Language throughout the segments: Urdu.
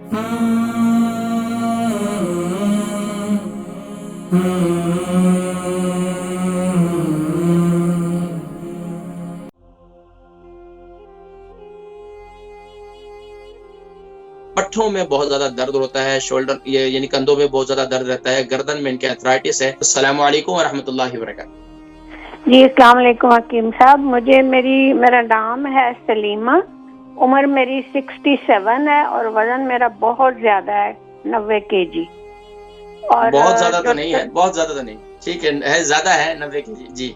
پٹھوں میں بہت زیادہ درد ہوتا ہے، شولڈر یعنی کندھوں میں بہت زیادہ درد رہتا ہے، گردن میں ان کے ایتھرائٹس ہے۔ السلام علیکم ورحمۃ اللہ وبرکاتہ۔ جی السلام علیکم حکیم صاحب، میرا نام ہے سلیمہ، عمر میری 67 ہے اور وزن میرا بہت زیادہ ہے، 90 kg۔ اور بہت زیادہ تو نہیں ہے، بہت زیادہ تو نہیں، ٹھیک ہے زیادہ ہے 90 kg۔ جی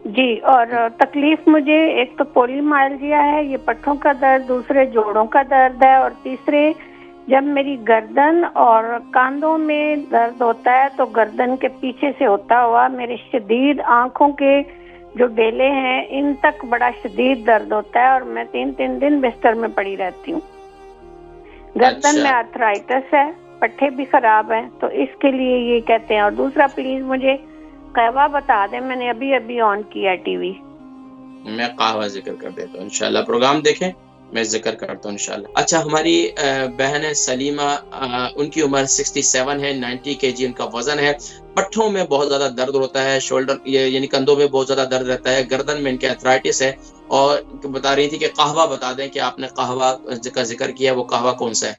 جی، اور تکلیف مجھے ایک تو پولیمائلجیا ہے، یہ پٹھوں کا درد، دوسرے جوڑوں کا درد ہے، اور تیسرے جب میری گردن اور کاندھوں میں درد ہوتا ہے تو گردن کے پیچھے سے ہوتا ہوا میرے شدید آنکھوں کے جو ڈیلے ہیں ان تک بڑا شدید درد ہوتا ہے، اور میں 3 دن بستر میں پڑی رہتی ہوں۔ گردن میں آرتھرائٹس ہے، پٹھے بھی خراب ہیں، تو اس کے لیے یہ کہتے ہیں۔ اور دوسرا پلیز مجھے قہوہ بتا دیں، میں نے ابھی آن کیا ٹی وی۔ میں قہوہ ذکر کر دیتا ہوں، انشاءاللہ پروگرام دیکھیں، میں ذکر کرتا ہوں انشاءاللہ۔ اچھا، ہماری بہن ہے سلیمہ، ان کی عمر 67 ہے، 90 kg ان کا وزن ہے۔ پٹھوں میں بہت زیادہ درد ہوتا ہے، شولڈر یعنی کندھوں میں بہت زیادہ درد رہتا ہے، گردن میں ان کے ایتھرائٹس ہے، اور بتا رہی تھی کہ قہوہ بتا دیں کہ آپ نے قہوہ کا ذکر کیا، وہ قہوہ کون سا ہے؟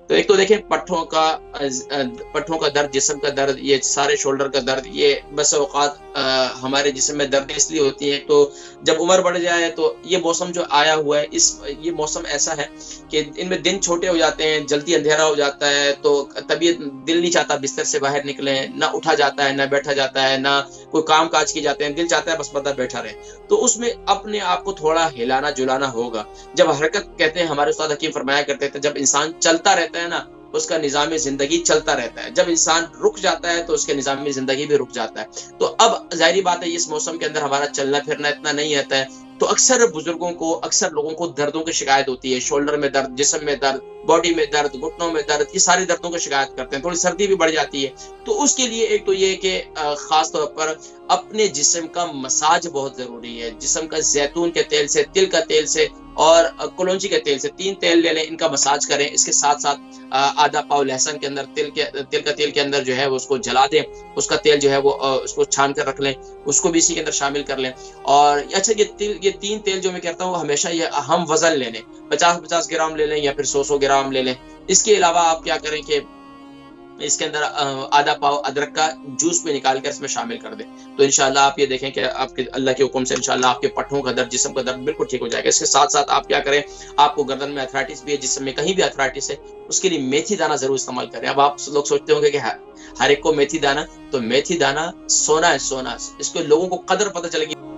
تو ایک تو دیکھیں پٹھوں کا درد، جسم کا درد، یہ سارے شولڈر کا درد، یہ بس اوقات ہمارے جسم میں درد اس لیے ہوتی ہے تو جب عمر بڑھ جائے تو یہ موسم جو آیا ہوا ہے، یہ موسم ایسا ہے کہ ان میں دن چھوٹے ہو جاتے ہیں، جلدی اندھیرا ہو جاتا ہے، تو طبیعت دل نہیں چاہتا بستر سے باہر نکلیں، نہ اٹھا جاتا ہے، نہ بیٹھا جاتا ہے، نہ کوئی کام کاج کی جاتے ہیں، دل چاہتا ہے بس بندہ بیٹھا رہے۔ تو اس میں اپنے آپ کو تھوڑا ہلانا جلانا ہوگا۔ جب حرکت کہتے ہیں، ہمارے استاد حکیم فرمایا کرتے تھے، جب انسان چلتا رہتا ہے نا، اس کا نظام زندگی چلتا رہتا ہے، جب انسان رک جاتا ہے تو اس کے نظام زندگی بھی رک جاتا ہے۔ تو اب ظاہری بات ہے اس موسم کے اندر ہمارا چلنا پھرنا اتنا نہیں رہتا ہے، تو اکثر بزرگوں کو، اکثر لوگوں کو دردوں کی شکایت ہوتی ہے، شولڈر میں درد، جسم میں درد، باڈی میں درد، گھٹنوں میں درد، یہ ساری دردوں کی شکایت کرتے ہیں۔ تھوڑی سردی بھی بڑھ جاتی ہے، تو اس کے لیے ایک تو یہ کہ خاص طور پر اپنے جسم کا مساج بہت ضروری ہے۔ جسم کا زیتون کے تیل سے، تل کا تیل سے اور کلونجی کے تیل سے 3 تیل لے لیں، ان کا مساج کریں۔ اس کے ساتھ ساتھ آدھا پاؤ لہسن کے اندر تل کا تیل کے اندر جو ہے وہ اس کو جلا دیں، اس کا تیل جو ہے وہ اس کو چھان کر رکھ لیں، اس کو بھی اسی کے اندر شامل کر لیں۔ اور اچھا، یہ 3 تیل جو میں کہتا ہوں ہمیشہ یہ ہم وزن لے لیں، 50 گرام لے لیں یا پھر 100 گرام لے لیں۔ اس کے علاوہ آپ کیا کریں کہ اس کے اندر آدھا پاؤ ادرک کا جوس بھی نکال کر اس میں شامل کر دیں، تو انشاءاللہ آپ یہ دیکھیں کہ آپ کے اللہ کے حکم سے انشاءاللہ آپ کے پٹھوں کا درد، جسم کا درد بالکل ٹھیک ہو جائے گا۔ اس کے ساتھ ساتھ آپ کیا کریں، آپ کو گردن میں ایتھرائٹس بھی ہے، جسم میں کہیں بھی ایتھرائٹس ہے، اس کے لیے میتھی دانہ ضرور استعمال کریں۔ اب آپ لوگ سوچتے ہوں گے کہ ہر ایک کو میتھی دانہ، تو میتھی دانہ سونا ہے، سونا، اس کو لوگوں کو قدر پتہ چلے گی۔